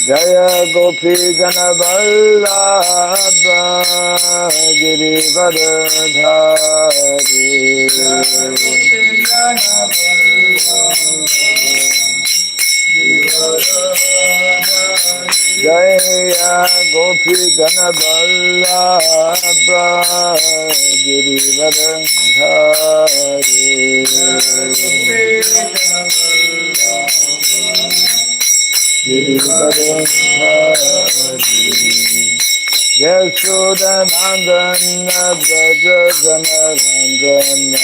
Jaya Gopi Jana Vallabha Girivardhari Jaya Gopi Jana Vallabha Girivardhari Yashodanandana Braja Janarandana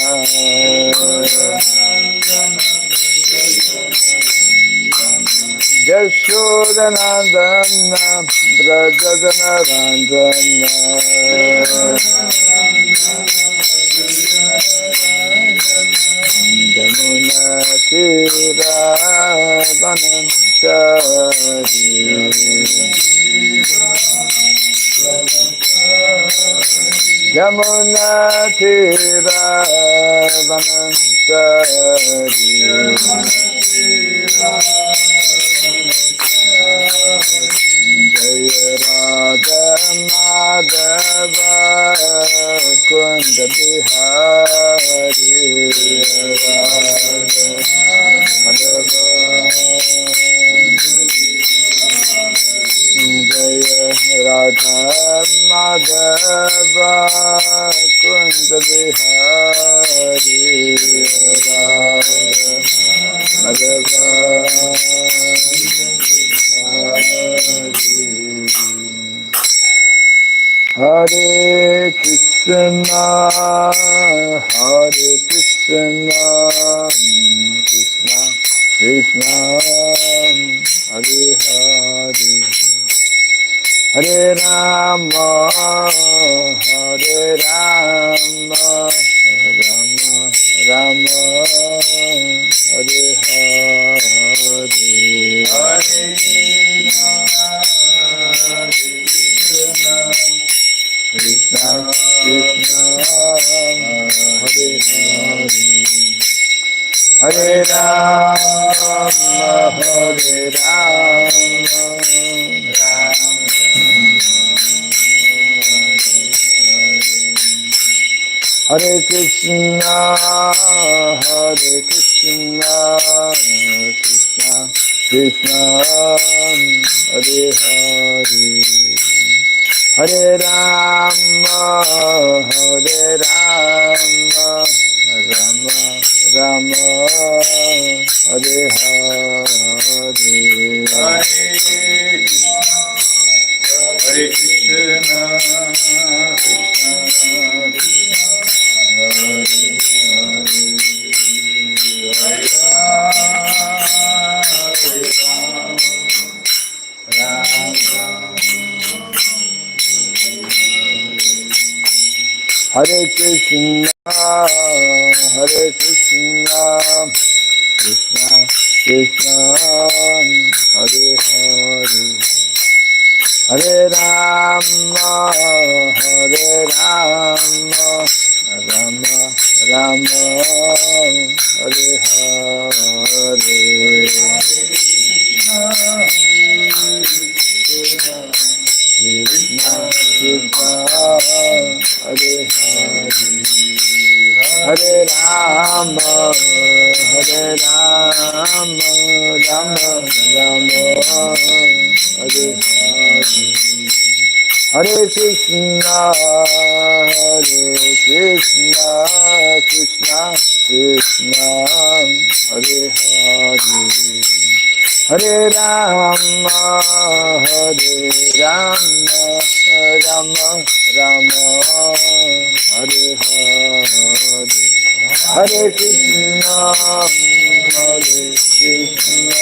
Yashodanandana Braja Janarandana Jamuna Tira Vanantari Jamuna Tira Vanantari Jaya Radha Madhava Kunda Bihari Radha Madhava Jaya Radha Madhava Kunda Bihari Radha Madhava Hare Krishna, Hare Krishna, Krishna Krishna, Hare Hare, Hare Rama, Hare Rama, Rama Rama, Hare Hare, Hare Krishna, Krishna, Hare Hare, Hare Rama, Hare Rama, Hare Krishna, Hare Krishna, Krishna Krishna, Hare Hare, Hare Rama, Hare Rama, Rama Rama, Hare Hare, Hare Krishna, Hare Krishna, Hare Krishna, Krishna Krishna, Hare Hare, Hare Rama, Hare Rama, Rama Rama, Hare Hare, Krishna Krishna, Hare Hare, Hare Rama, Hare Rama, Rama Rama, Hare Hare, Hare Krishna, Hare Krishna, Krishna Krishna, Hare Hare, Hare Rama, Hare Rama, Rama Rama, Hare Hare, Hare Krishna, Hare Krishna,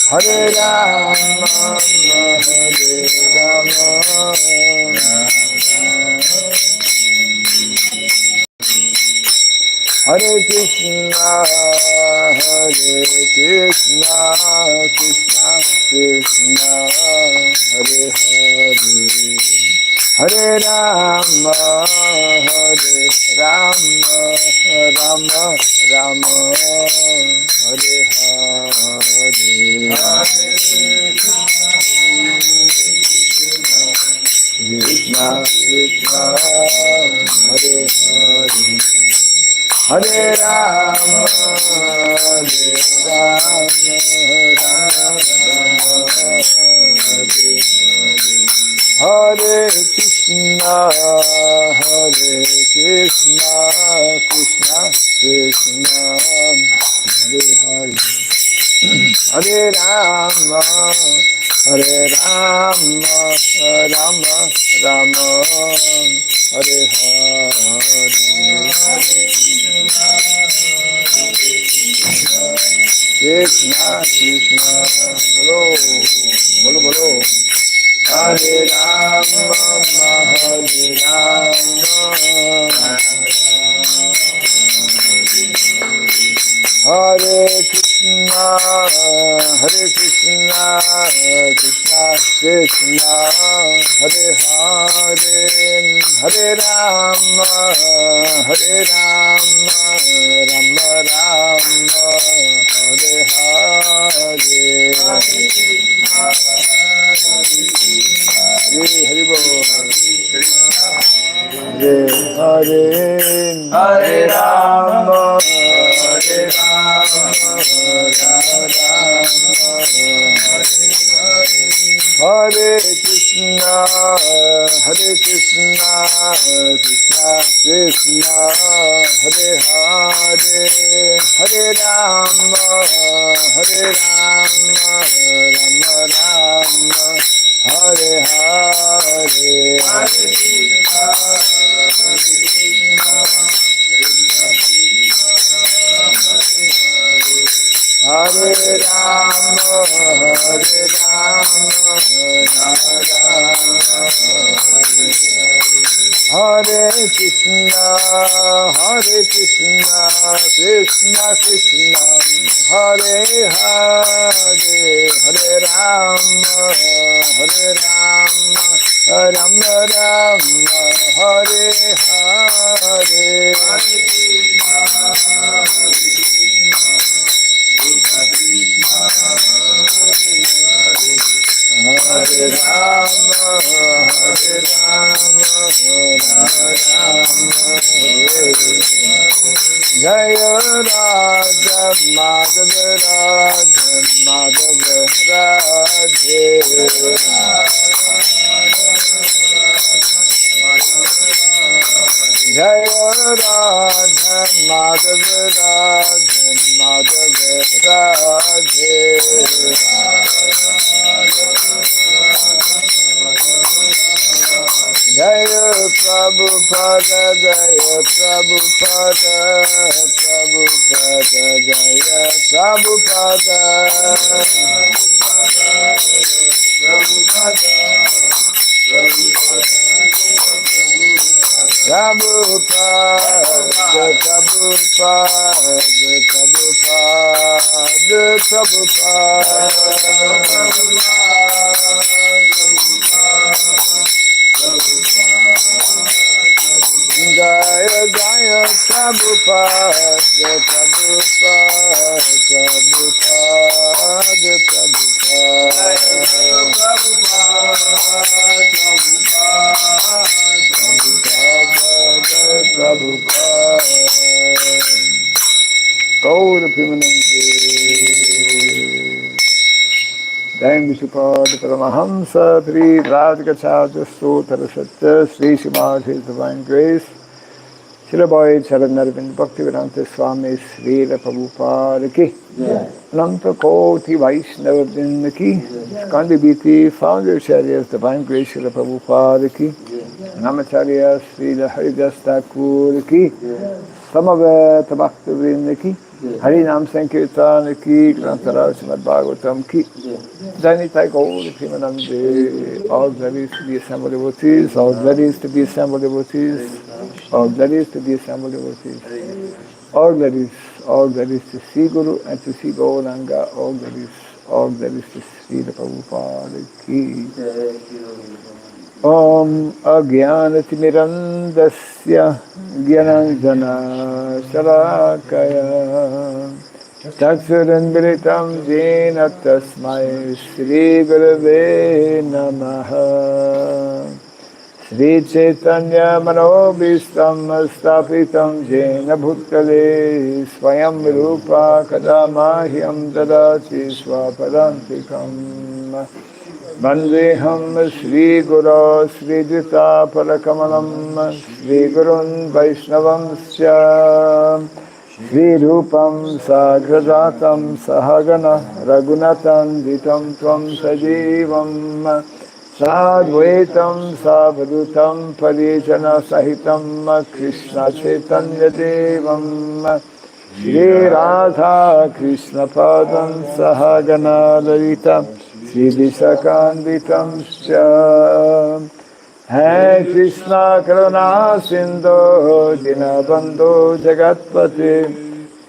Hare Rama, Hare Rama, Hare Krishna, Hare Krishna, Krishna Krishna, Hare Hare, Hare Rama, Hare Rama, Rama Rama, Hare Krishna Krishna, Hare Hare, Hare Rama, Hare Rama, Rama Rama, Hare Hare Krishna, Hare Krishna, Krishna Krishna, Hare Hare, Hare Rama, Hare Rama, Rama Rama, Hare Hare, Krishna Krishna, Bolo Bolo Bolo, Hare Rama, Hare Rama, Hare Krishna, Hare Krishna, Krishna Krishna, Hare Hare, Hare Rama, Hare Rama, Rama Rama, Hare Hare, Hare Bol, Hare Hare, Hare Rama, Hare Rama, Hare Krishna, Hare Krishna, Krishna Krishna, Hare Hare, Hare Rama, Hare Rama, Rama Rama, Hare Hare, Hare Rama, Hare Rama, Rama Rama, Hare Krishna, Hare Krishna, Krishna Krishna, Hare Hare, Hare Rama, Hare Rama, Rama Rama, Hare Hare, Hare Rama, Hare Rama, Rama Rama, Jaya Radha Madhava, Radha Madhava, Radhe Jaya Radha Madhava, Radha Madhava, Radhe Jaya Prabhupada, Jaya Prabhupada, Prabhupada, Jaya Prabhupada, Prabhupada, Jaya Jaya Prabhupada, Prabhupada, Prabhupada, Prabhupada, Prabhupada, Gaura Pimanande, Dayam Vishupad Paramahamsa, Pri Radhikacharya Sotara Satya, Sri Srimad His Divine Grace, Srila Bhai Charanarvind Bhakti Swami Srila Prabhupada ki, Ananta Koti Vaishnava Vrinda ki, Skandi Biti, Founder Acharyas Divine Grace Srila Prabhupada ki, Namacharya Srila Haridas Thakur ki, Samaveta Bhakti Vrinda ki, Harinam Sankirtan ki, Grantara Srimad Bhagavatam ki, Janitai Gauri Primanande, all glories to be assembled devotees, all glories to be assembled devotees, all glories to be assembled devotees, all glories to see Guru and to see Gauranga, all glories to see the Prabhupada ki. Om Agyanatimirandasya Gyananjana Shalakaya Tatsurandritam Jena Tasmai Shri Gurave Namaha Shri Chaitanya Manobhistam Stapitam Jena Bhutale Swayam Rupa Kadamahyam Dadati Swapadantikam Vandeham Shri Guru Shri Dita Palakamalam Shri Gurun Vaishnavam Sya Shri Rupam Sagrajatam Sahagana Raghunatan Ditam Tvam Sajivam Sadvaitam Savadutam Parijana Sahitam Krishna Chaitanya Devam Shri Radha Krishna Padam Sahagana Lalita Shri Visakanditam Sya Hai Krishna Karuna Sindhu Dinabandhu Jagatpati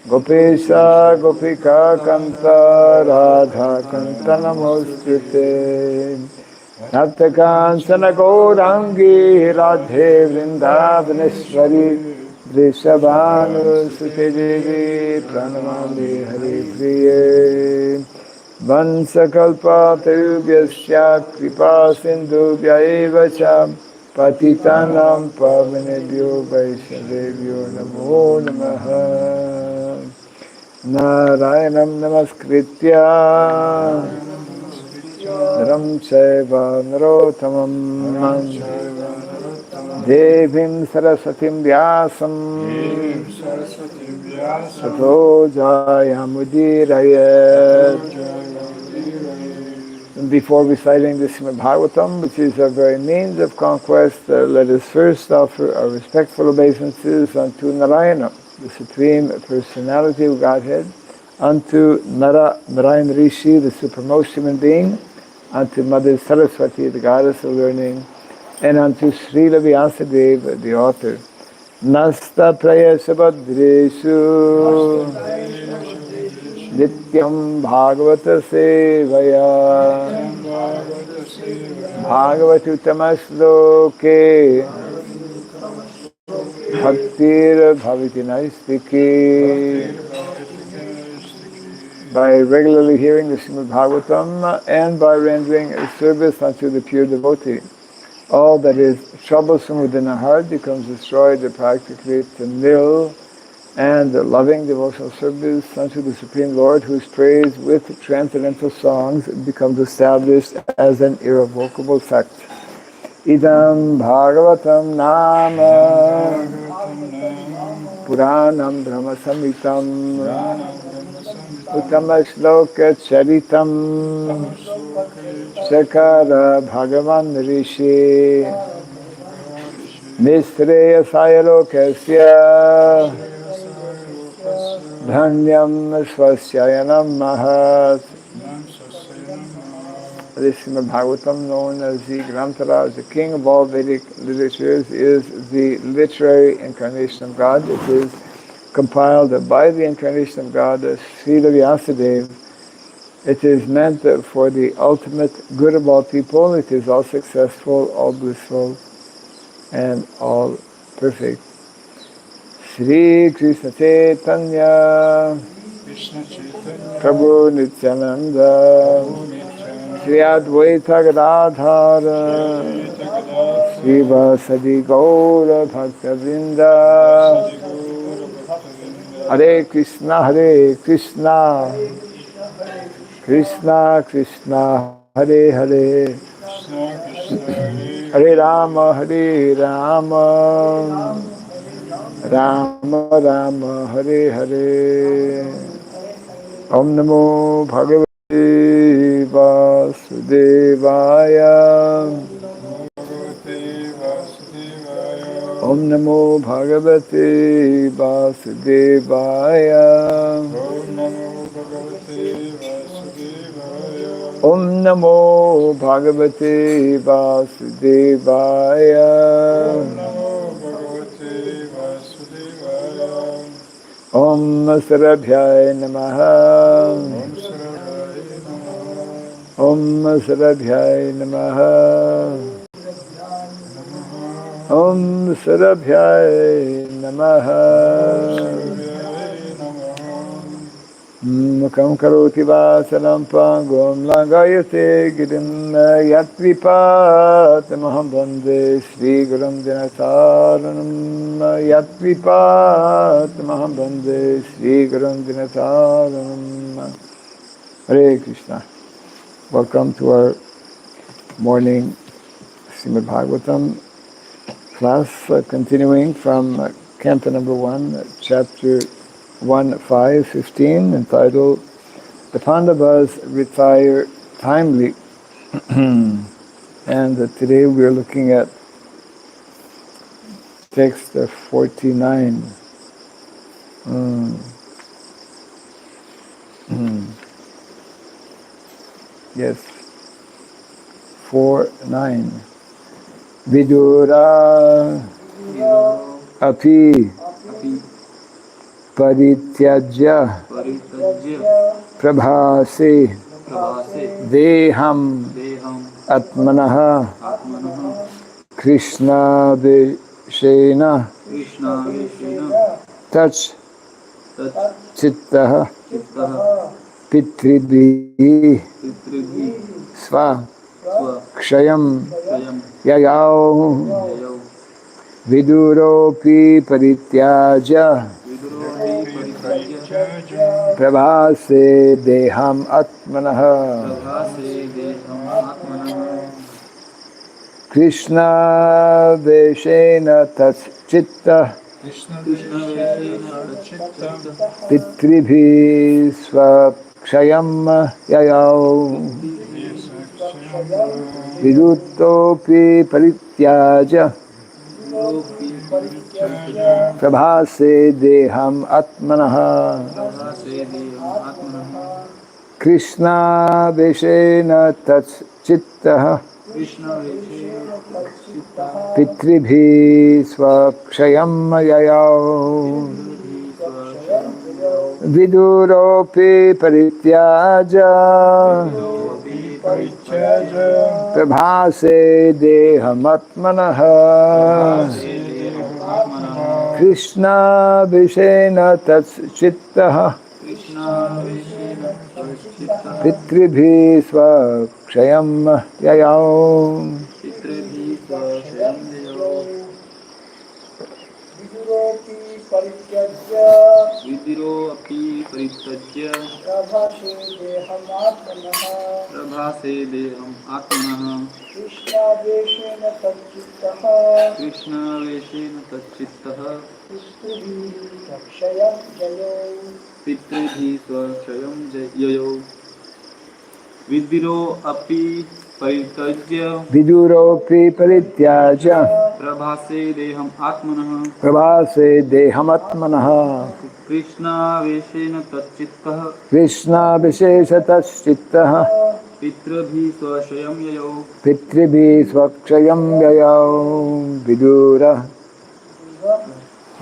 Gopesha Gopika Kanta Radha Kanta Namostute Naptakansana Gaurangi Radhe Vrindavaneshwari Vrishabhanu Sute Devi Pranamami Hari Priye Vansakalpa Tarubhyasya Kripa Sindhubhya Eva Cha Patitanam Pavanebhyo Vaishnavebhyo Namo Namaha Narayanam Namaskritya Naram Chaiva Narottamam Devim Saraswatim Vyasam Tato Jayamudirayat. Before reciting the Srimad Bhagavatam, which is our very means of conquest, let us first offer our respectful obeisances unto Narayana, the Supreme Personality of Godhead, unto Narayan Rishi, the supremmost human being, unto Mother Saraswati, the goddess of learning, and unto Srila Vyasadeva, the author. Nasta prayasabhadreshu Nityam Bhagavata Sevaya Bhagavatuttamasloke Bhaktir Bhaviti Naistiki. By regularly hearing the Srimad Bhagavatam and by rendering a service unto the pure devotee, all that is troublesome within the heart becomes destroyed or practically to nil, and the loving devotional service unto the Supreme Lord, whose praise with transcendental songs becomes established as an irrevocable fact. Idam Bhagavatam Nama Puranam Brahma Samitam Uttama Shloka Charitam Sakara Bhagavan Rishi Nistreya Sayalokasya Dhanyam Swasyayanam Mahat. This Srimad Bhagavatam, known as the Grantara, as the king of all Vedic literatures, is the literary incarnation of God. It is compiled by the incarnation of God, Srila Vyasadeva. It is meant for the ultimate good of all people. It is all successful, all blissful, and all perfect. Shri Krishna Chaitanya Prabhu Nityananda Shri Advaita Gadadhara Shri Vasadi Gaura Bhakta Vrinda. Hare Krishna Krishna Krishna Hare Hare Hare Rama Rama Rama Hare Hare. Om Namo Bhagavate Vasudevaya. Om Namo Bhagavate Vasudevaya. Om Namo Bhagavate Vasudevaya. Om Sarabhyaya Namaha. Om Sarabhyaya Namaha. Om Surabhyay Namaha. Mukam karoti vasalam pangom langayate girim yatvipat maham bande Sri Gurum Dinataranam yatvipat maham bande Sri Gurum Dinataranam. Hare Krishna. Welcome to our morning Srimad Bhagavatam class, continuing from Canto number 1, chapter 1.5.15, entitled The Pandavas Retire Timely. And today we are looking at text 49. Yes, 4.9. Vidura api Parityajya Prabhase Deham Atmanaha Krishna Vishena Touch Chittaha Pitribhi Sva Kshayam Yayao Viduropi Parityaja Prabhase Deham Atmanaha Krishna Veshena Tatchitta Pitribhi Swakshayam Yayao Vidutopi Parityaja Prabhase Deham Atmanaha Krishna Veshena Tatchittaha Pitribhi Swakshayam Yayao Viduropi Parityaja Prabhase Deham Atmanaha Krishna Vishena Tatchittaha Pitribhi Swakshayam Yayao Vidiro api parityajya Prabhase deham atmanaha Krishna veshena tachittaha Pitribhi swakshayam yayo Vidiro api parityajya Viduropi Parityaja Prabhase deham atmanaha Prabhase Deham Atmanaha Krishna veshena tachittaha Krishna Vishesha Tatchittaha Pitrabhi swashayam yayo Pitribhi Swakshayam Yayao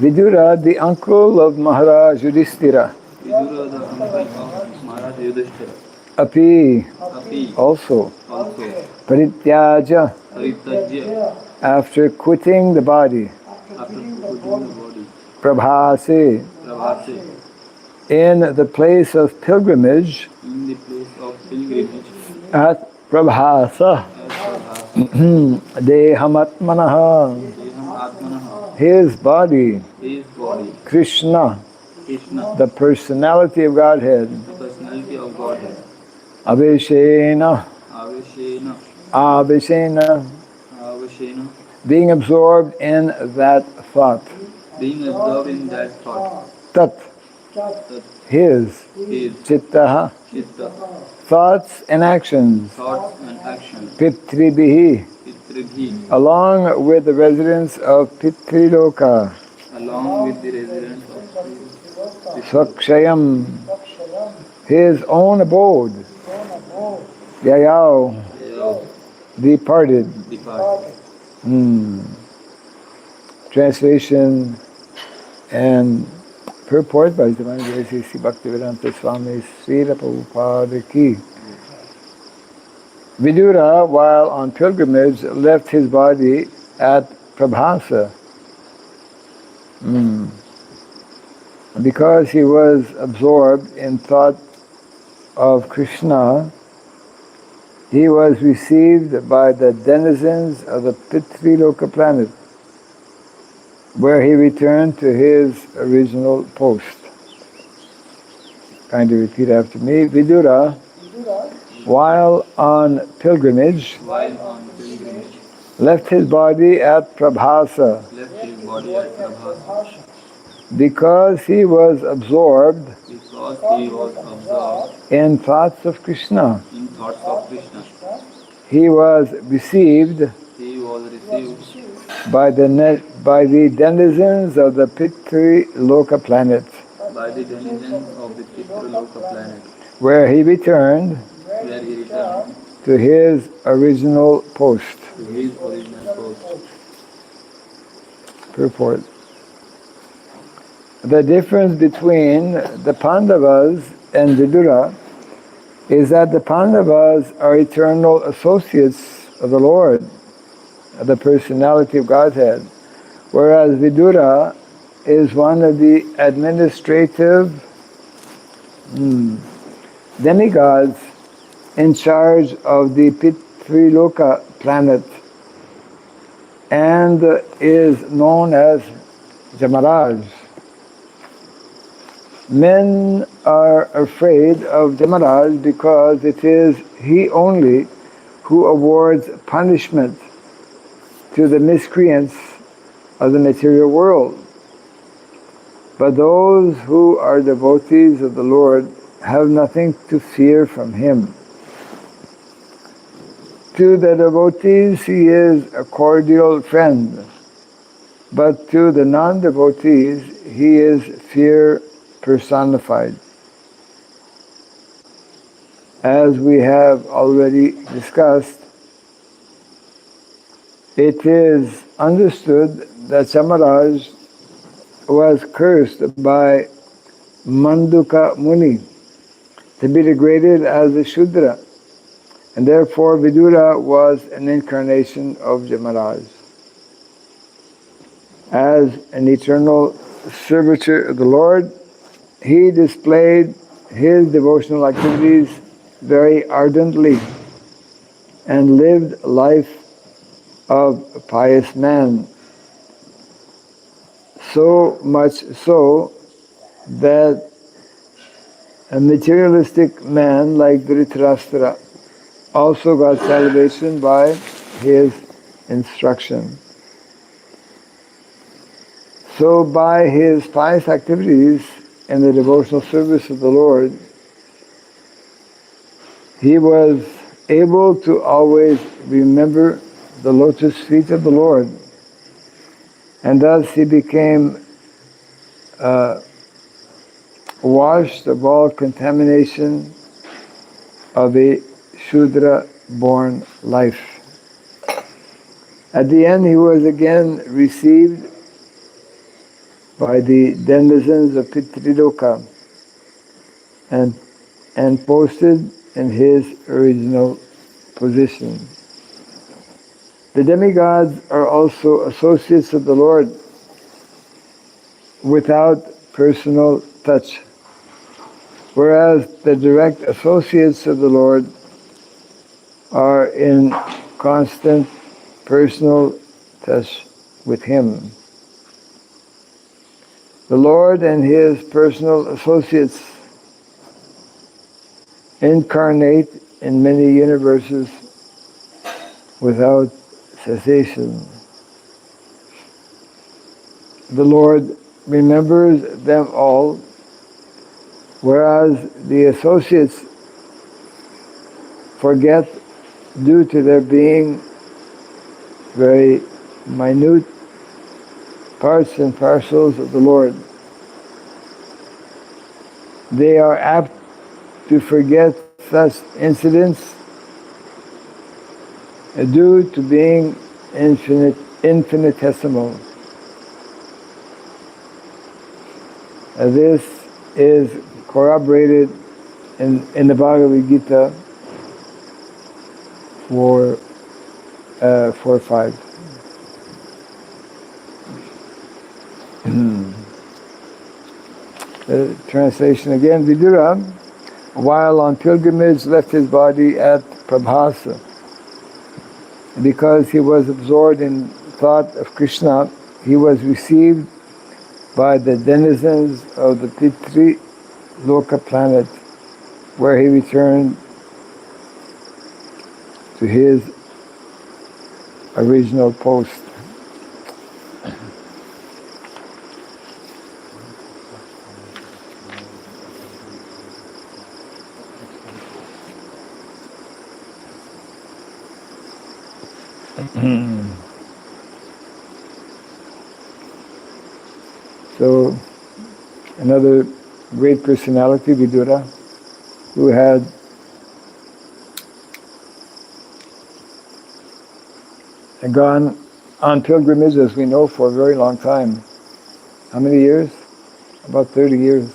Vidura, the uncle of Maharaj Yudhishthira. Vidura, the uncle of Maharaj Yudhishthira. Api, Api, also. Parityaja, after quitting the body. After quitting the body. Prabhase, in the place of pilgrimage. In the place of pilgrimage. At Prabhasa. Dehamatmanaha. His body. Krishna. The personality of Godhead. Aveshena. Being absorbed in that thought. Tat. His. Chittaha. Thoughts and actions. Pitribihi. Along with the residents of Pitriloka. Swakshayam. His own abode. Yayao. Departed. Translation and purport by His Divine Grace Sri Bhakti Raghava Swami Srila Prabhupada Ki. Vidura, while on pilgrimage, left his body at Prabhasa. Because he was absorbed in thought of Krishna, he was received by the denizens of the Pitri-loka planet, where he returned to his original post. Kindly repeat after me. Vidura, while on pilgrimage, left his body at Prabhasa because he was absorbed in thoughts of Krishna. He was received by the denizens of the Pitri-loka planet, where he returned to his original post. Purport. The difference between the Pandavas and Vidura is that the Pandavas are eternal associates of the Lord, of the personality of Godhead, whereas Vidura is one of the administrative demigods in charge of the Pitri-loka planet and is known as Jamaraj. Men are afraid of Jamaraj because it is he only who awards punishment to the miscreants of the material world. But those who are devotees of the Lord have nothing to fear from him. To the devotees he is a cordial friend, but to the non-devotees he is fear personified. As we have already discussed, it is understood that Samaraj was cursed by Manduka Muni to be degraded as a Shudra, and therefore Vidura was an incarnation of Jamaraj. As an eternal servitor of the Lord, he displayed his devotional activities very ardently and lived a life of a pious man. So much so that a materialistic man like Dhritarashtra also got salvation by his instruction. So by his pious activities in the devotional service of the Lord, he was able to always remember the lotus feet of the Lord, and thus he became washed of all contamination of a Shudra-born life. At the end, he was again received by the denizens of Pitri-loka and posted in his original position. The demigods are also associates of the Lord without personal touch, whereas the direct associates of the Lord are in constant personal touch with him. The Lord and his personal associates incarnate in many universes without cessation. The Lord remembers them all, whereas the associates forget due to their being very minute parts and parcels of the Lord. They are apt to forget such incidents due to being infinitesimal. This is corroborated in the Bhagavad Gita 4:5. The translation again, Vidura, while on pilgrimage, left his body at Prabhasa. Because he was absorbed in thought of Krishna, he was received by the denizens of the Pitri Loka planet, where he returned to his original post. So, another great personality, Vidura, who had gone on pilgrimage, as we know, for a very long time. How many years? About 30 years.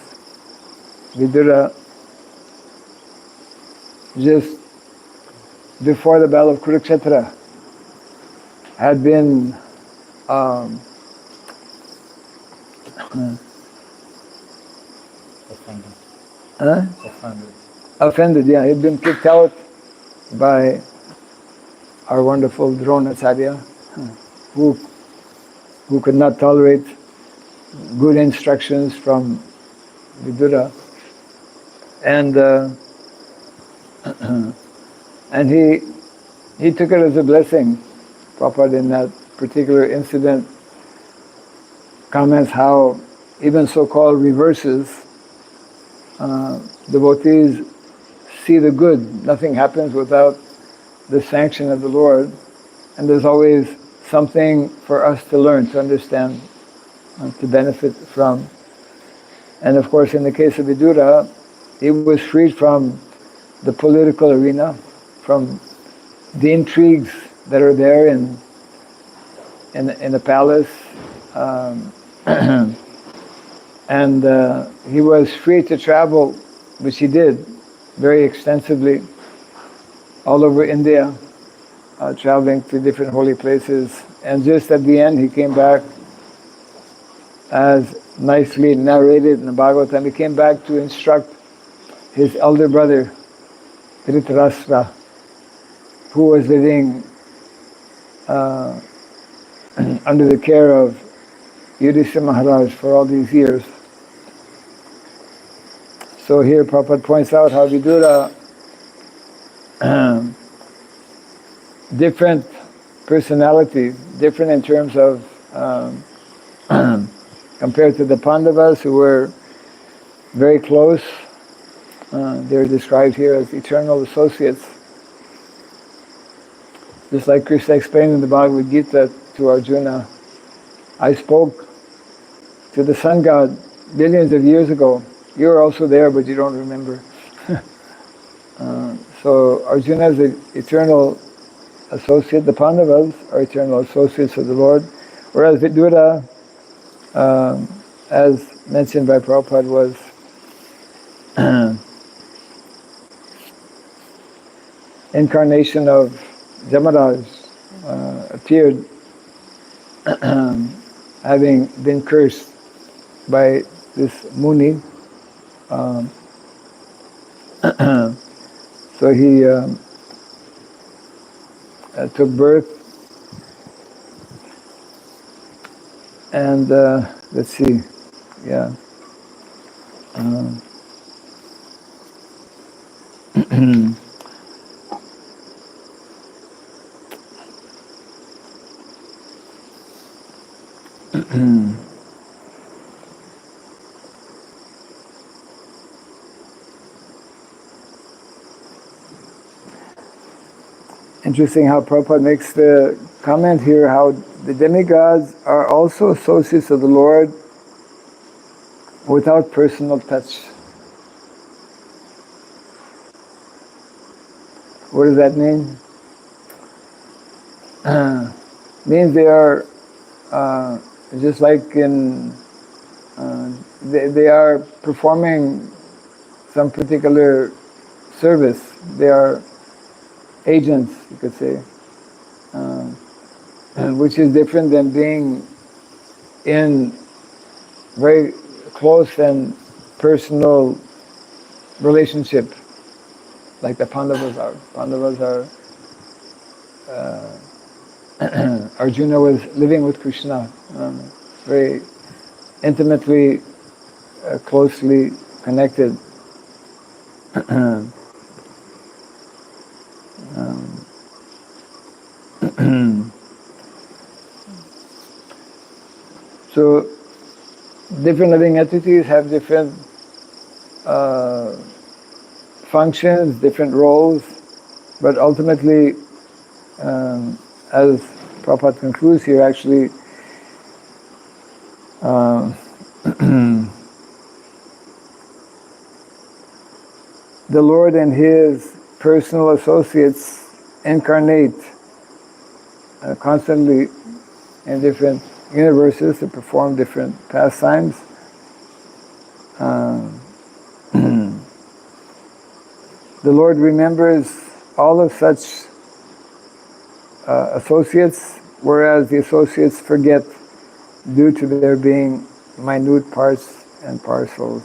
Vidura, just before the Battle of Kurukshetra, had been offended, yeah. He'd been kicked out by our wonderful Dronacharya, who could not tolerate good instructions from Vidura, and and he took it as a blessing. Prabhupada in that particular incident comments how even so-called reverses, devotees see the good. Nothing happens without the sanction of the Lord, and there's always something for us to learn, to understand, to benefit from. And of course, in the case of Vidura, he was freed from the political arena, from the intrigues that are there in the palace, and he was free to travel, which he did very extensively, all over India, traveling to different holy places. And just at the end, he came back, as nicely narrated in the Bhagavatam, he came back to instruct his elder brother, Dhritarashtra, who was living under the care of Yudhishthira Maharaj for all these years. So here Prabhupada points out how Vidura, different personality, different in terms of, compared to the Pandavas, who were very close. They're described here as eternal associates. Just like Krishna explained in the Bhagavad Gita to Arjuna, I spoke to the sun god billions of years ago. You were also there, but you don't remember. So Arjuna is an eternal associate. The Pandavas are eternal associates of the Lord. Whereas Vidura, as mentioned by Prabhupada, was incarnation of Jamaraj, appeared having been cursed by this Muni. So he took birth, and let's see, yeah. Interesting how Prabhupada makes the comment here, how the demigods are also associates of the Lord without personal touch. What does that mean? Means they are just like in, they are performing some particular service. They are agents, you could say, which is different than being in very close and personal relationship, like the Pandavas are. Pandavas are. Arjuna was living with Krishna, very intimately, closely connected. So, different living entities have different functions, different roles, but ultimately, as Prabhupada concludes here, actually, the Lord and His personal associates incarnate constantly in different universes to perform different pastimes. The Lord remembers all of such associates, whereas the associates forget due to there being minute parts and parcels.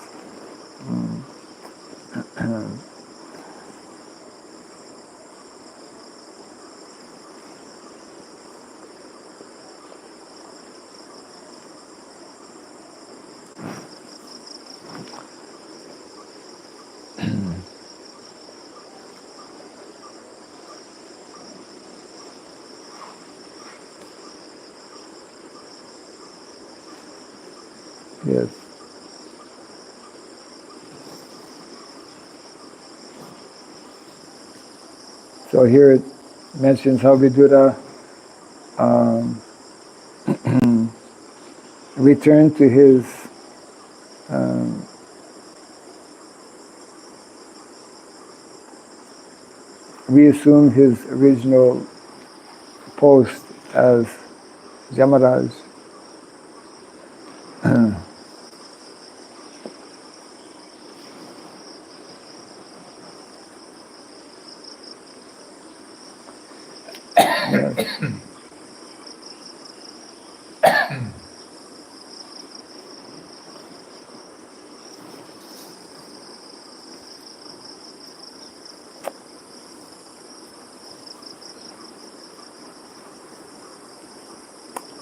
Yes. So here it mentions how Vidura returned to his reassumed his original post as Jamaraj. Yes.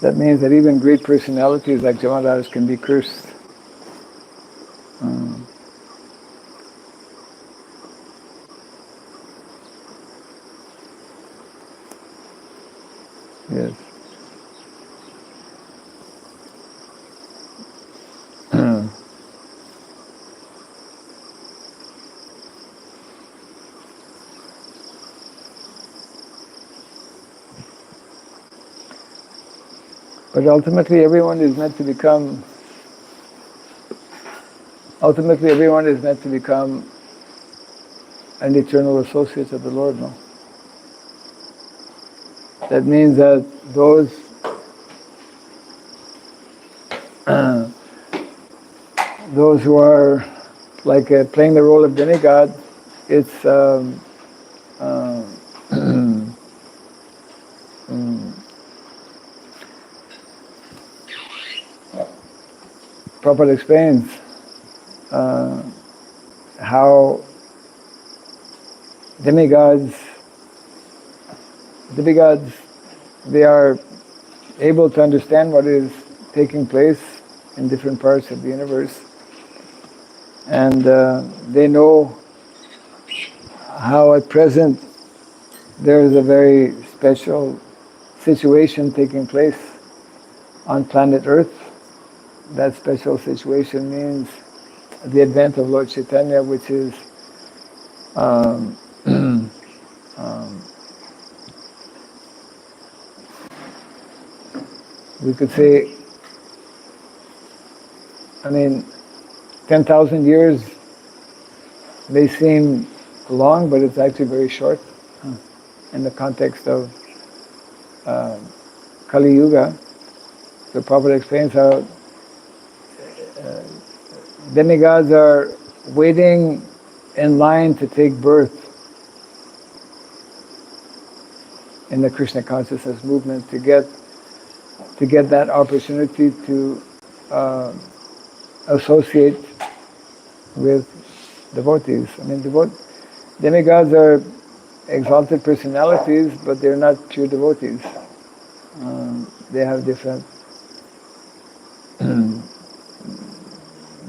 That means that even great personalities like Jamaraj can be cursed. Yes. But ultimately everyone is meant to become an eternal associate of the Lord, no? That means that those who are like playing the role of demigod, it's Prabhupada explains how demigods, they are able to understand what is taking place in different parts of the universe. And they know how at present there is a very special situation taking place on planet Earth. That special situation means the advent of Lord Chaitanya, which is we could say, 10,000 years may seem long, but it's actually very short in the context of Kali Yuga. So Prabhupada explains how demigods are waiting in line to take birth in the Krishna consciousness movement to get that opportunity to associate with devotees. I mean, demigods are exalted personalities, but they're not pure devotees. They have different.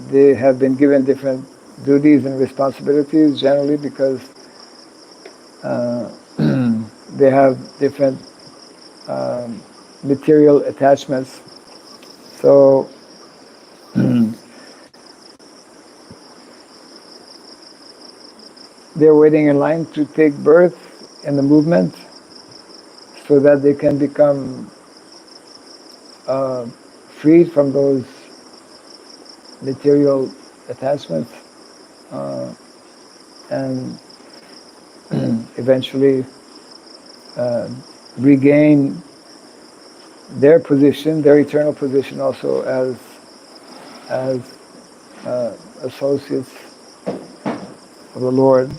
They have been given different duties and responsibilities, generally because they have different material attachments. So they're waiting in line to take birth in the movement so that they can become freed from those material attachments and eventually regain their position, their eternal position, also as associates of the Lord.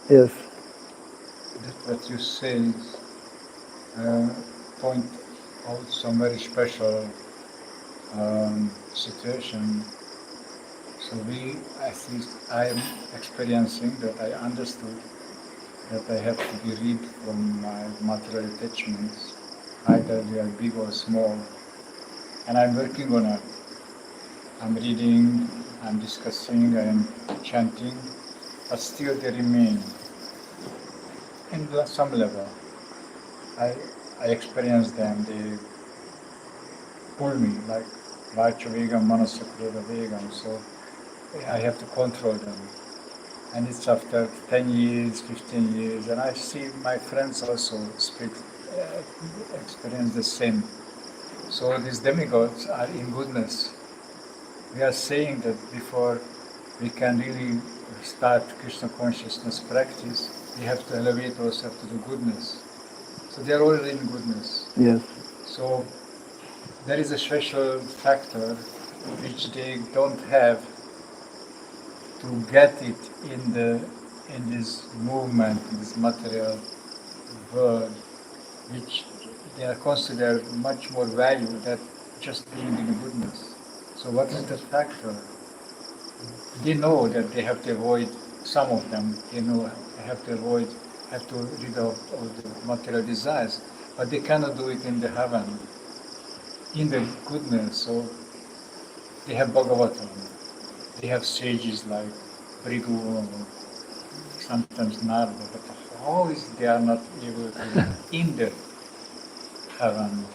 Yes. That what you say point out some very special situation. So at least I am experiencing that I understood that I have to be rid from my material attachments, either they are big or small, and I'm working on it. I'm reading, I'm discussing, I'm chanting, but still they remain. In some level, I experience them, they pull me like Vacha Vegam, Manasakroda Vegam, so I have to control them. And it's after 10 years, 15 years, and I see my friends also experience the same. So these demigods are in goodness. We are saying that before we can really start Krishna consciousness practice, we have to elevate ourselves to the goodness. So they are already in goodness. Yes. So there is a special factor which they don't have to get it in this movement, in this material world, which they are considered much more value than just being in goodness. So what is the factor? They know that they have to avoid, some of them, they know they have to rid of all the material desires, but they cannot do it in the heaven, in the goodness. So they have Bhagavatam, they have sages like Brigu, sometimes Narada, but how is they are not able to in the heaven?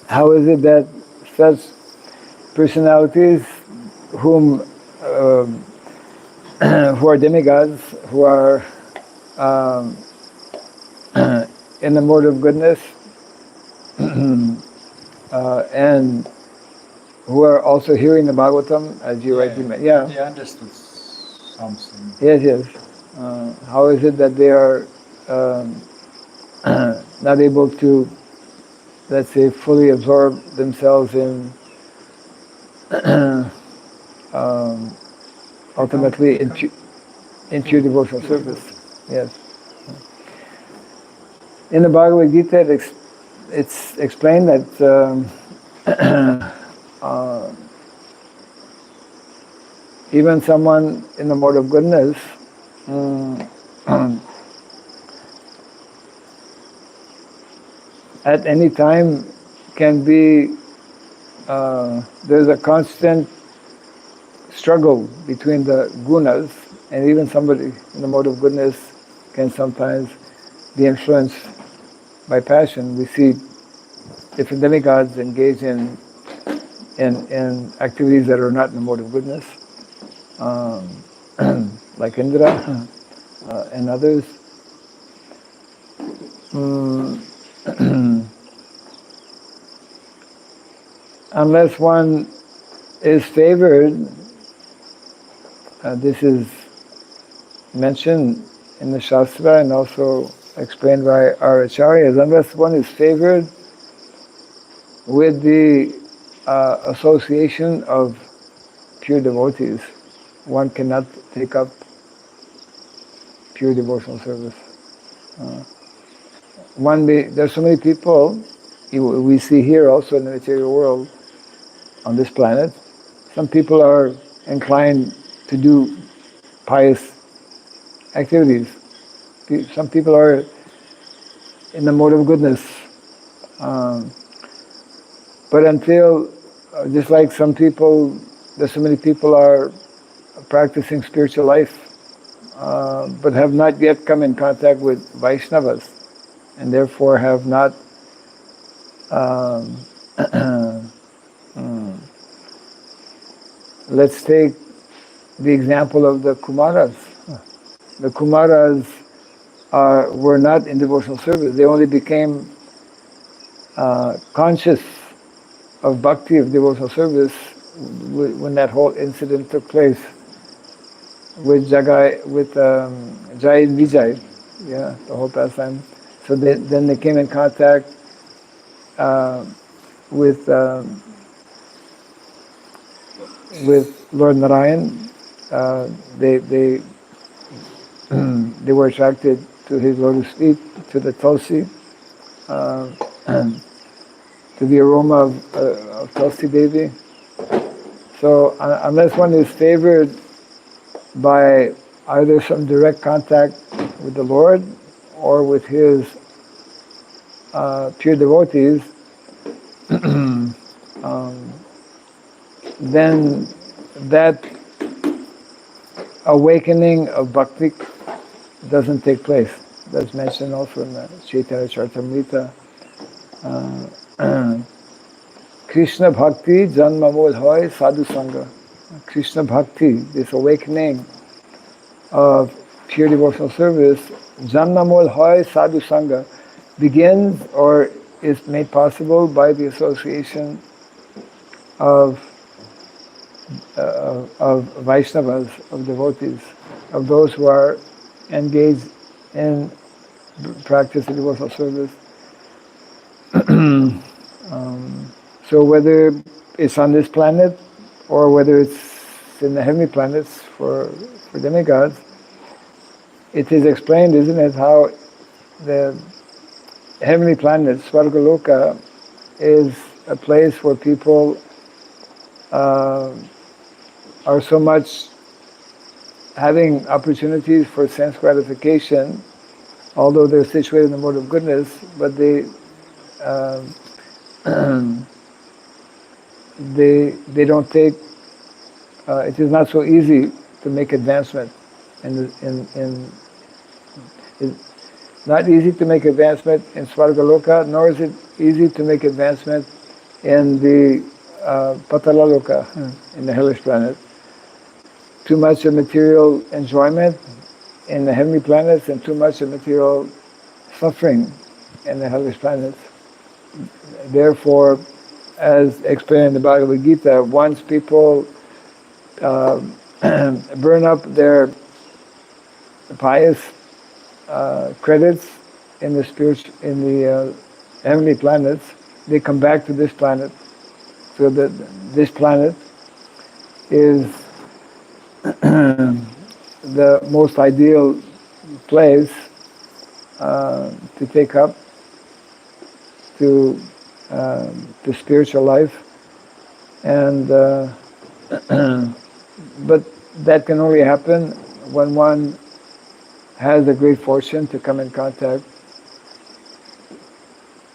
How is it that such personalities who are demigods, who are in the mode of goodness, and who are also hearing the Bhagavatam, as you rightly mentioned. Yeah. They understood something. Yes. How is it that they are not able to, let's say, fully absorb themselves in ultimately in pure devotional service? Yes. In the Bhagavad Gita, it's explained that even someone in the mode of goodness at any time can be, there's a constant struggle between the gunas, and even somebody in the mode of goodness can sometimes be influenced by passion. We see different demigods engage in activities that are not in the mode of goodness, like Indra and others. Unless one is favored, this is mentioned in the Shastra and also explained by our acharyas, unless one is favored with the association of pure devotees, one cannot take up pure devotional service. there's so many people we see here also in the material world on this planet. Some people are inclined to do pious activities. Some people are in the mode of goodness. But until, just like some people, there's so many people are practicing spiritual life, but have not yet come in contact with Vaishnavas, and therefore have not let's take the example of the Kumaras. The Kumaras were not in devotional service. They only became conscious of bhakti, of devotional service, when that whole incident took place with Jai and Vijay, the whole pastime. So then they came in contact with Lord Narayan. They were attracted to his lotus feet, to the Tulsi, to the aroma of Tulsi Devi. So unless one is favored by either some direct contact with the Lord or with his pure devotees, then that awakening of bhakti doesn't take place. That's mentioned also in the Chaitanya Charitamrita. Krishna Bhakti Janmamol Hoy Sadhu Sangha. Krishna Bhakti, this awakening of pure devotional service, Janmamol Hoy Sadhu Sangha, begins or is made possible by the association of Vaishnavas, of devotees, of those who are engaged in practice of devotional service. So whether it's on this planet or whether it's in the heavenly planets for demigods, it is explained, isn't it, how the heavenly planet, Svargaloka, is a place where people are so much having opportunities for sense gratification, although they're situated in the mode of goodness, but they don't take. It is not so easy to make advancement. It's not easy to make advancement in Svargaloka, nor is it easy to make advancement in the Patalaloka, in the hellish planet. Too much of material enjoyment in the heavenly planets and too much of material suffering in the hellish planets. Therefore, as explained in the Bhagavad Gita, once people burn up their pious credits in the heavenly planets, they come back to this planet. So that this planet is the most ideal place to take up to spiritual life, and but that can only happen when one has the great fortune to come in contact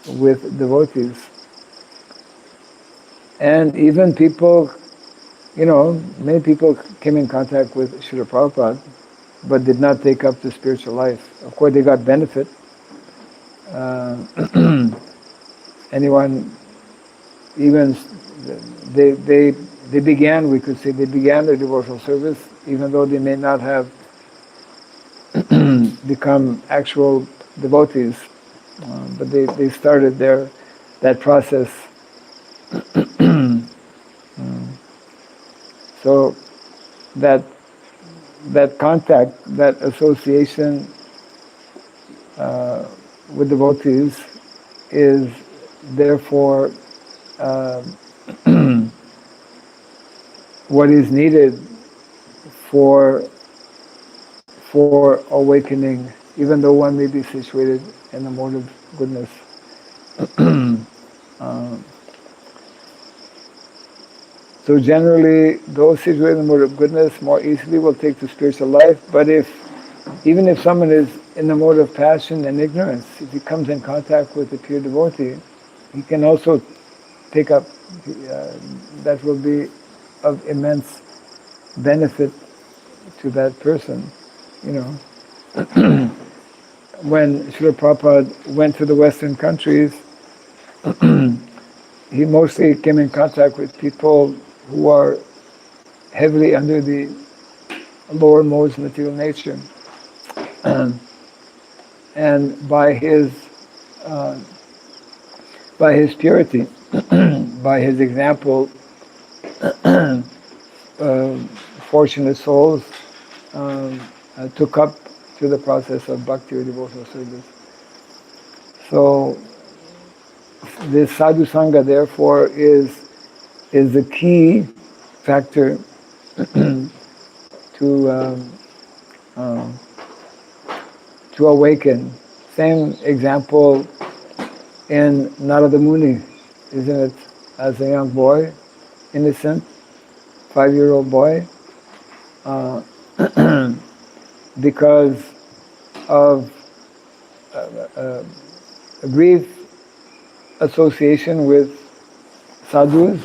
with devotees. And even people, many people came in contact with Srila Prabhupada, but did not take up the spiritual life. Of course, they got benefit. Anyone, even they began, we could say, they began their devotional service, even though they may not have become actual devotees, but they started that process. So that contact, that association with devotees is therefore what is needed for awakening, even though one may be situated in the mode of goodness. uh, so generally, those situated in the mode of goodness more easily will take to spiritual life. But even if someone is in the mode of passion and ignorance, if he comes in contact with a pure devotee, he can also take up, that will be of immense benefit to that person, you know. When Srila Prabhupada went to the Western countries, he mostly came in contact with people who are heavily under the lower modes of material nature. And by his purity, by his example, fortunate souls took up to the process of bhakti or devotional service. So this sadhu sangha, therefore, is the key factor to awaken. Same example in Narada Muni, isn't it? As a young boy, innocent, 5-year-old boy, because of a brief association with sadhus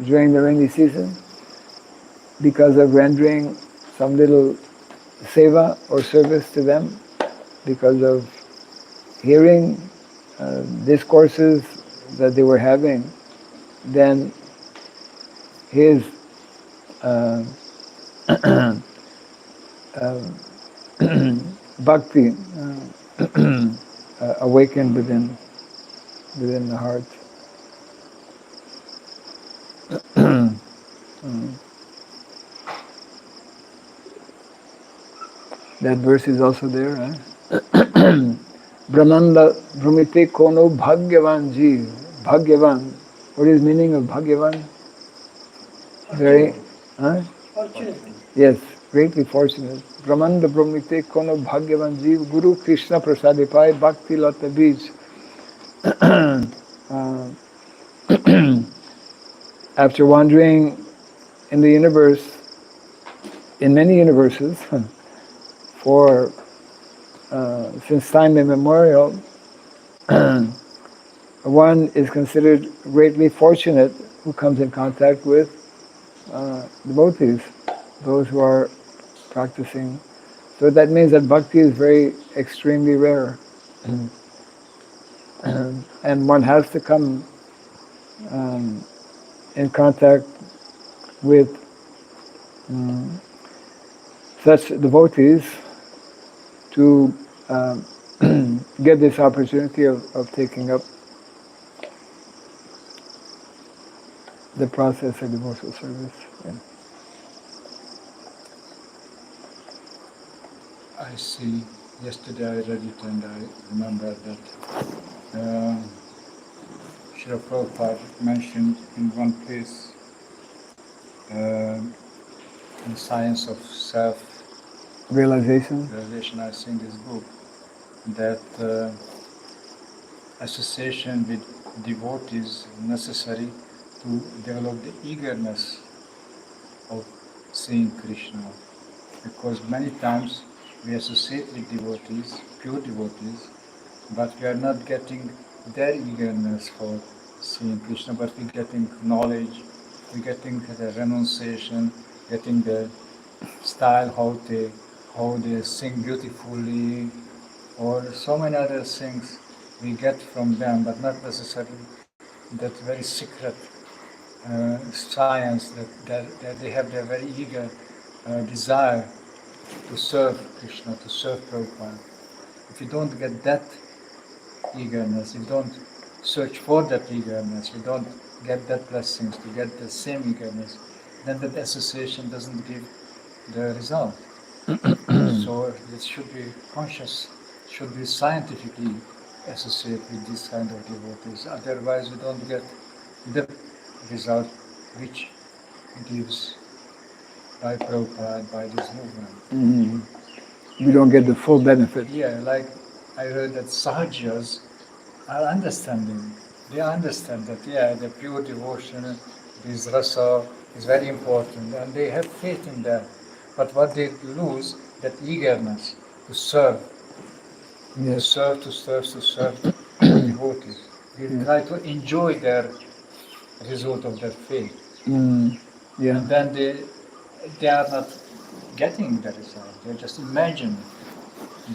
during the rainy season, because of rendering some little seva or service to them, because of hearing discourses that they were having, then his bhakti awakened within the heart. That verse is also there. Brahmanda Brahmite Kono Bhagyavan Ji. Bhagyavan. What is the meaning of Bhagyavan? Very, Fortunate. yes, greatly fortunate. Brahmanda Brahmite Kono Bhagyavan Ji. Guru Krishna Prasadipai Bhakti Lata Bij. After wandering in the universe, in many universes, for since time immemorial, one is considered greatly fortunate who comes in contact with devotees, those who are practicing. So that means that bhakti is very extremely rare. And one has to come in contact with such devotees to get this opportunity of taking up the process of devotional service. Yeah. I see. Yesterday I read it and I remember that Srila Prabhupada mentioned in one place in Science of Realization. Self-Realization, I think this book, that association with devotees is necessary to develop the eagerness of seeing Krishna. Because many times we associate with devotees, pure devotees, but we are not getting their eagerness for seeing Krishna, but we're getting knowledge, we're getting the renunciation, getting the style, how they sing beautifully, or so many other things we get from them, but not necessarily that very secret science that they have their very eager desire to serve Krishna, to serve Prabhupada. If you don't get that eagerness, you don't search for that eagerness, you don't get that blessings to get the same eagerness, then that association doesn't give the result. So it should be conscious, should be scientifically associated with this kind of devotees. Otherwise you don't get the result which gives by Prabhupada, by this movement. Mm-hmm. You don't get the full benefit. Yeah, like I heard that Sahajas are understanding. They understand that, yeah, the pure devotion, this rasa, is very important, and they have faith in that. But what they lose, that eagerness to serve, to Yes. serve, to serve, to serve the devotees. They Yes. try to enjoy their result of their faith. Yeah. And then they are not getting the result. They just imagine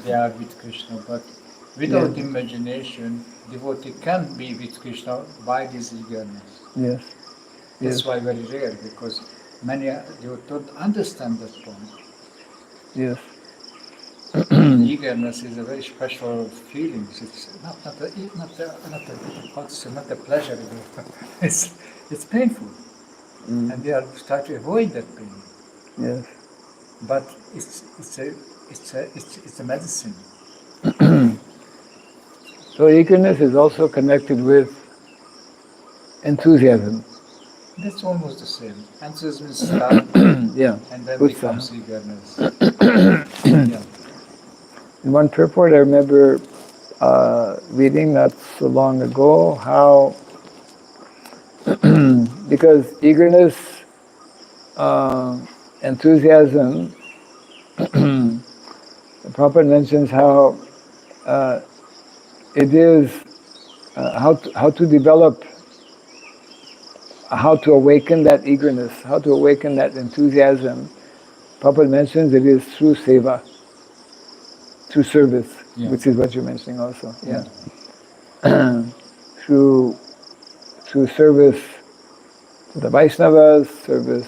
they are with Krishna, but without Yeah. imagination, devotee can be with Krishna by this eagerness. Yes. That's Yes. why very rare, because many devotees don't understand that point. Yes. Eagerness is a very special feeling. It's not a pleasure. It's painful, and they are trying to avoid that pain. Yes. But it's a medicine. So eagerness is also connected with enthusiasm. That's almost the same. Enthusiasm starts Yeah. and then Utsaha. becomes eagerness. Yeah. In one purport, I remember reading not so long ago how, because eagerness, enthusiasm, the Prabhupada mentions how it is how to develop, how to awaken that eagerness, how to awaken that enthusiasm. Prabhupada mentions it is through seva, through service, Yeah. which is what you're mentioning also. Yeah. through service to the Vaishnavas, service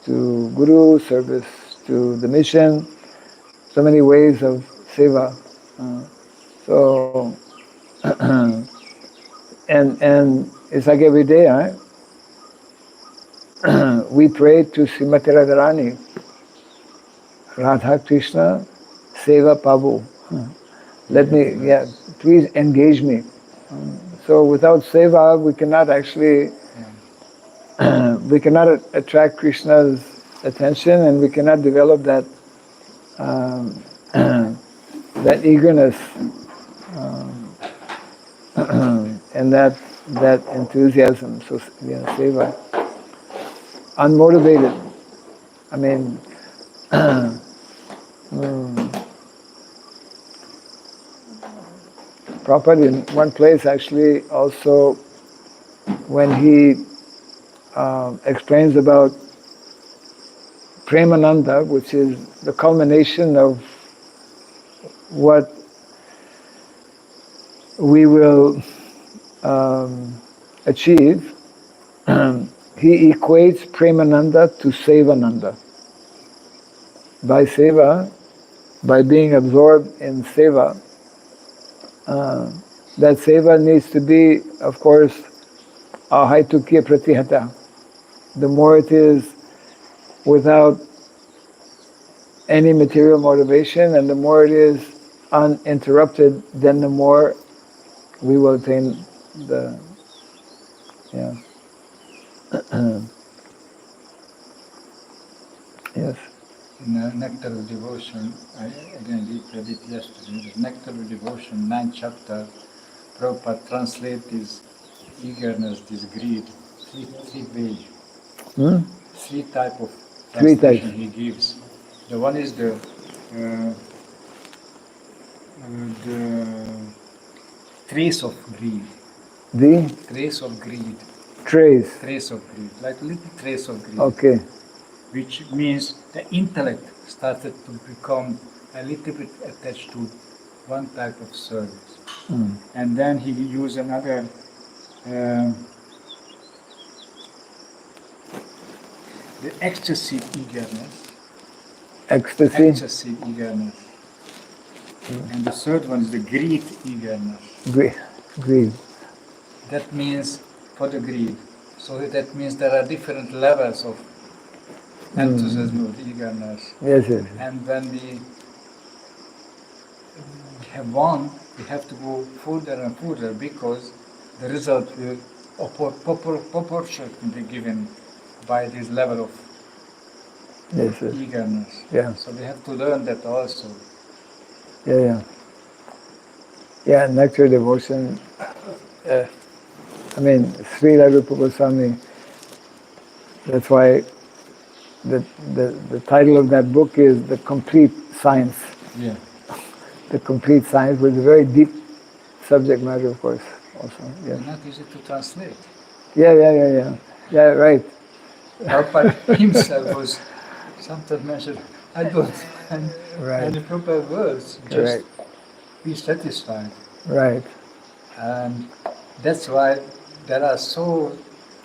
to Guru, service to the mission, so many ways of seva. So, and it's like every day, right? We pray to Srimati Radharani, Radha Krishna, Seva Pavu. Let me, yeah, please engage me. So without seva, we cannot actually, we cannot attract Krishna's attention, and we cannot develop that that eagerness and that enthusiasm. So yeah, seva, unmotivated. I mean, Prabhupada in one place actually also, when he explains about Premananda, which is the culmination of what we will achieve, he equates Premananda to Sevananda. By seva, by being absorbed in seva, that seva needs to be, of course, ahaitukya pratihata. The more it is without any material motivation, and the more it is uninterrupted, then the more we will attain the, yeah. Yes. In Nectar of Devotion, I again read it yesterday, Nectar of Devotion, 9th chapter, Prabhupada translates this eagerness, this greed, three ways. Three type of translation he gives. The one is the trace of greed. The Trace of greed. trace. Trace of greed, like a little trace of greed. Okay. Which means the intellect started to become a little bit attached to one type of service. And then he used another the ecstasy eagerness. Ecstasy. Ecstasy eagerness. And the third one is the greed eagerness. Greed. That means for the greed. So that means there are different levels of enthusiasm, of eagerness. Yes, yes. And when we have one, we have to go further and further, because the result will proportionally be given by this level of Yes, yes. eagerness. Yeah. So we have to learn that also. Yeah, yeah. Yeah, nectar devotion. Srila Rupa Goswami. That's why the title of that book is The Complete Science. Yeah. The Complete Science, with a very deep subject matter, of course, also. Yeah. Not easy to translate. Yeah, right. Prabhupada himself was sometimes mentioned, I don't find Right. any proper words, just Correct. be satisfied. Right. And that's why there are so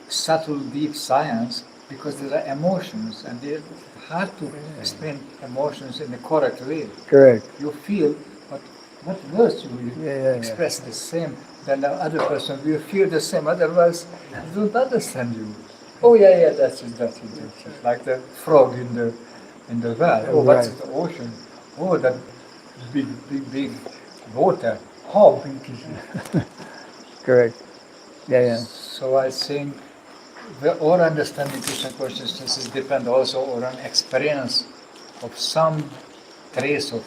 subtle, deep science, because there are emotions, and it's hard to explain emotions in the correct way. Correct. You feel, but what words you will Yeah. express the same than the other person? You feel the same, otherwise they don't understand you. Oh yeah, that's it. Like the frog in the well. Oh, what's Right. the ocean? Oh, that big water. How big is it? Correct. Yeah. So I think our understanding Krishna consciousness is depend also on an experience of some trace of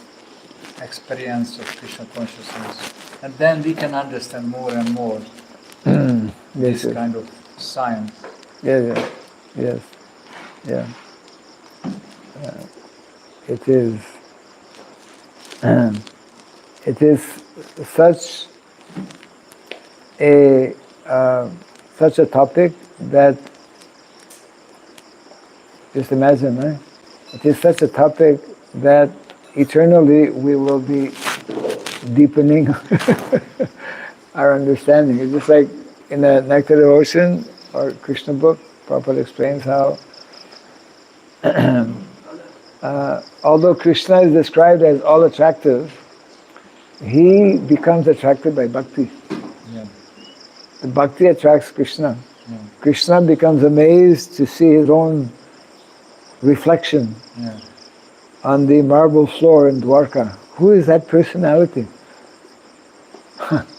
experience of Krishna consciousness, and then we can understand more and more this Yes. kind of science. Yeah. Yes. Yeah. It is. It is such a topic that, just imagine, right? It is such a topic that eternally we will be deepening our understanding. It's just like in the Nectar Devotion or Krishna book, Prabhupada explains how although Krishna is described as all attractive, he becomes attracted by bhakti. Yeah. The bhakti attracts Krishna. Yeah. Krishna becomes amazed to see his own reflection on the marble floor in Dwarka. Who is that personality?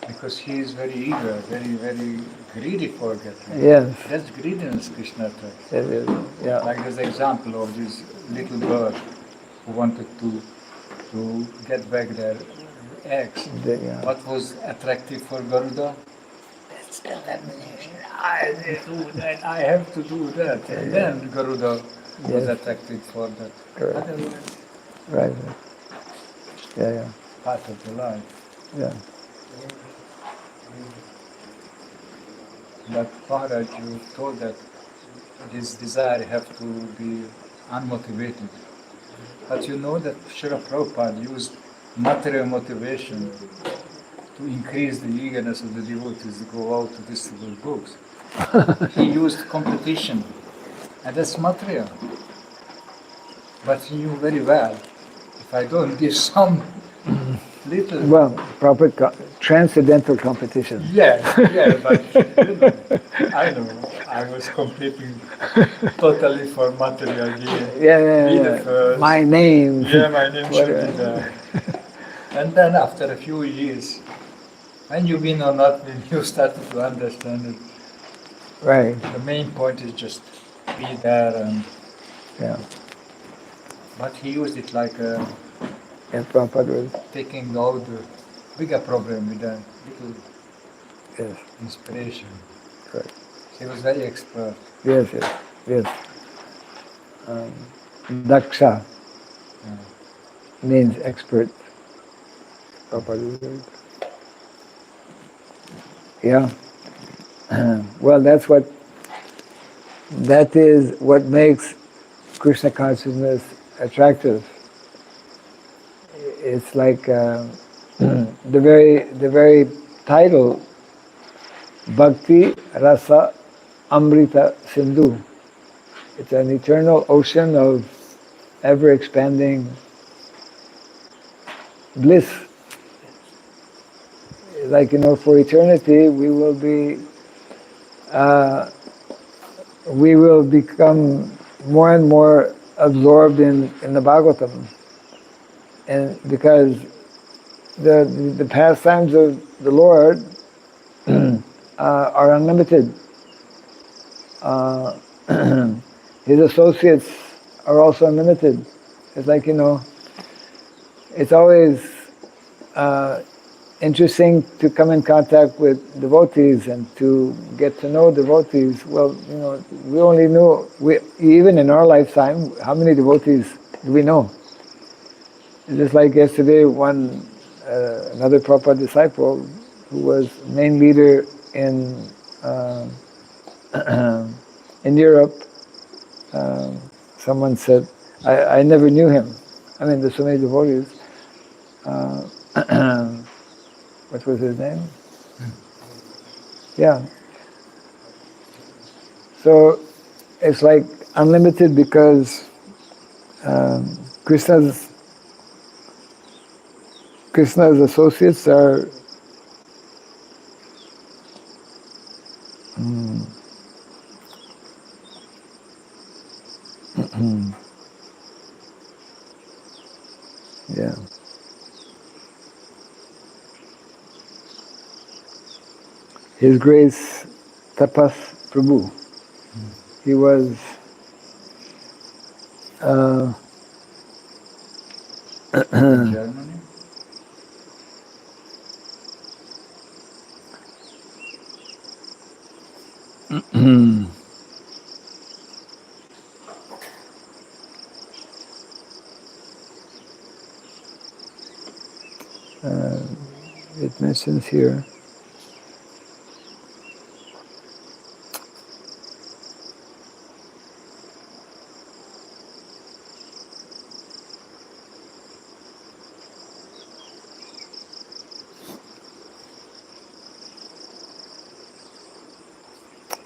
Because he is very eager, very, very greedy for getting. Yes. That's greediness Krishna attracts. It is. Yeah. Like this example of this little bird who wanted to get back their eggs. Yeah. What was attractive for Garuda? It's elimination. I do that. I have to do that. And then Garuda was attracted for that. Correct. Otherwise, Right. Yeah. part of the life. Yeah. But Maharaj, you told that this desire have to be unmotivated. But you know that Srila Prabhupada used material motivation to increase the eagerness of the devotees to go out to distribute books. He used competition, and that's material. But he knew very well, if I don't give some little... Well, proper transcendental competition. Yeah, but I know, I was competing totally for material gain. Yeah. My name. Yeah, my name should be there. And then after a few years, when you win or not win, you started to understand it. Right. The main point is just be there and... Yeah. But he used it like Prabhupada was... taking out the bigger problem with a little inspiration. Correct. He was very expert. Yes. Daksha means expert. Prabhupada. Yeah. Well, that is what makes Krishna consciousness attractive. It's like the very title, Bhakti Rasa Amrita Sindhu. It's an eternal ocean of ever-expanding bliss. Like, for eternity, we will become more and more absorbed in the Bhagavatam. And because the pastimes of the Lord are unlimited. His associates are also unlimited. It's like, it's always interesting to come in contact with devotees and to get to know devotees. Well, you know, we only know, even in our lifetime, how many devotees do we know? It's just like yesterday, another Prabhupada disciple who was main leader in in Europe, someone said, I never knew him. I mean, there's so many devotees. What was his name? Yeah. So it's like unlimited because Krishna's associates are yeah. His Grace Tapas Prabhu. He was In Germany? it mentions here.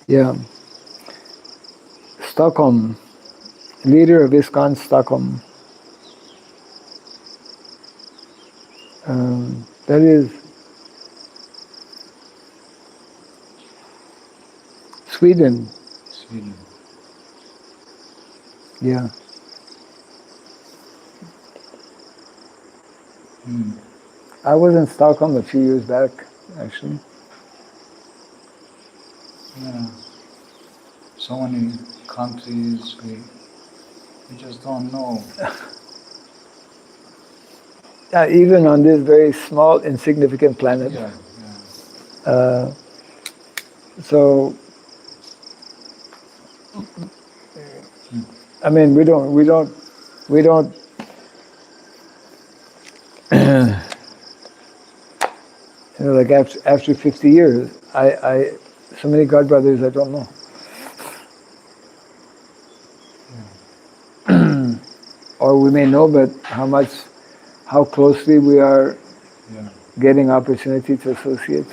Yeah. Stockholm, leader of ISKCON Stockholm. That is Sweden. Sweden. Yeah. I was in Stockholm a few years back, actually. Yeah. So many countries we just don't know. Even on this very small, insignificant planet. Yeah, So, I mean, we don't, you know, like after 50 years, so many God brothers I don't know. Or we may know, but how closely we are getting opportunity to associate.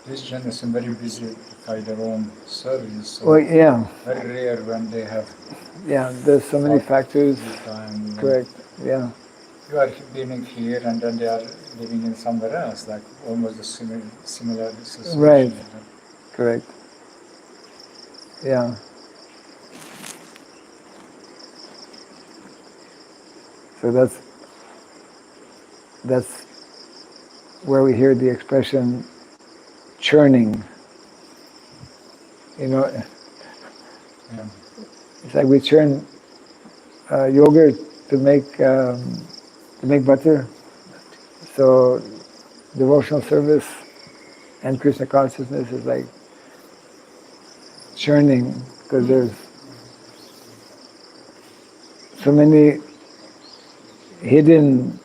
This generation very busy by their own service. So Well, yeah. Very rare when they have. Yeah, there's so many factors. Time, Correct. Yeah. You are living here, and then they are living in somewhere else, like almost the similar situation. Right. Correct. Yeah. So that's where we hear the expression churning. You know, it's like we churn yogurt to make butter. So devotional service and Krishna consciousness is like churning because there's so many hidden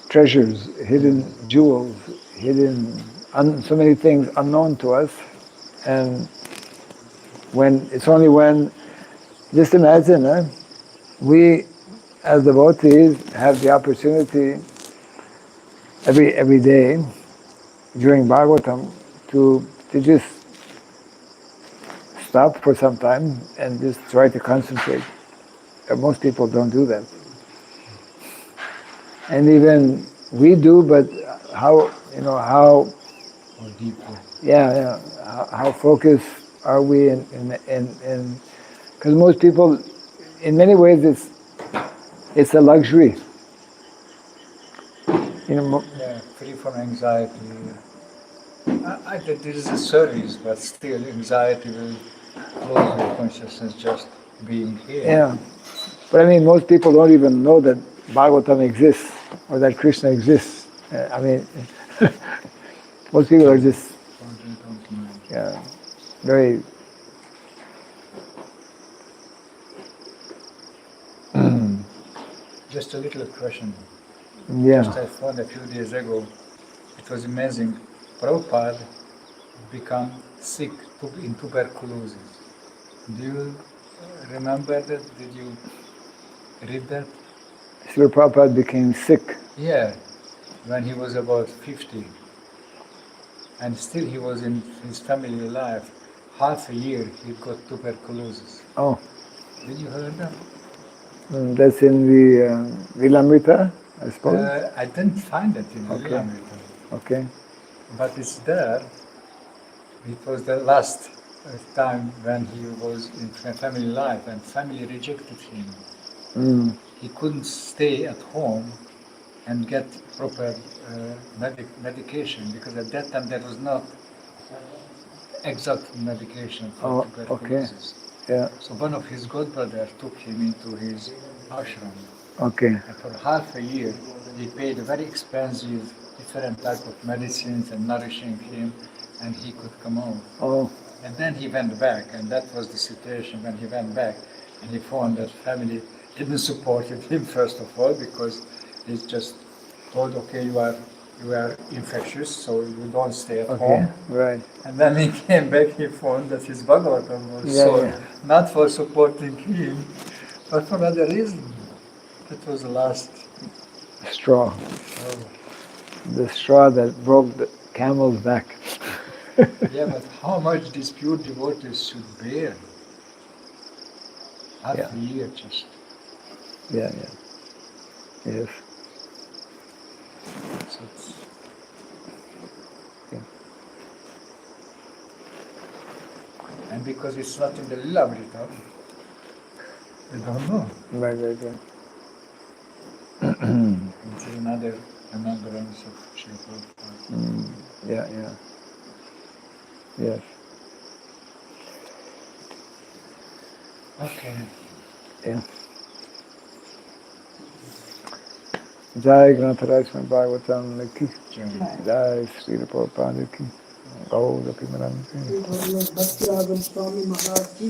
treasures, hidden jewels, so many things unknown to us. And just imagine, we as devotees have the opportunity every day during Bhagavatam to just stop for some time and just try to concentrate. Most people don't do that. And even we do, but how deeply. Yeah. How focused are we in because most people, in many ways, it's a luxury. Free from anxiety. I think this is a service, but still anxiety will close your consciousness just being here. Yeah. But I mean, most people don't even know that Bhagavatam exists. or that Krishna exists. I mean, most people are just very Just a little question. yeah. Just I found a few days ago, it was amazing. Prabhupada become sick in tuberculosis. Do you remember that? Did you read that? Srila Prabhupada became sick. Yeah, when he was about 50. And still he was in his family life. Half a year he got tuberculosis. Oh, Did you hear that? that's in the Vilamrita, I suppose. I didn't find it in the Okay. Lamrita, Okay. but it's there. It was the last time when he was in family life and family rejected him. Mm. He couldn't stay at home and get proper medication because at that time there was not exact medication for tuberculosis. Yeah. So one of his godbrothers took him into his ashram. Okay. And for half a year, he paid very expensive, different type of medicines and nourishing him, and he could come out. Oh. And then he went back, and that was the situation when he went back, and he found that family didn't support him first of all because he just told, okay, you are infectious, so you don't stay at home. Right. And then he came back, he found that his Bhagavatam was not for supporting him, but for other reason. That was the last Straw. The straw that broke the camel's back. Yeah, but how much these pure devotees should bear? Half a year just. Yeah. Yes. So it's, and because it's not in the Lilamrita, we don't know. Right. It's another remembrance of Srila Prabhupada. Yeah. Yes. Okay. Yeah. Jai Granatharaj Srimad Bhagavatam ki. Jai Sri Prabhupada ki. Gaur Apimaram ki. Bhakti Raghava Swami Maharaj ki.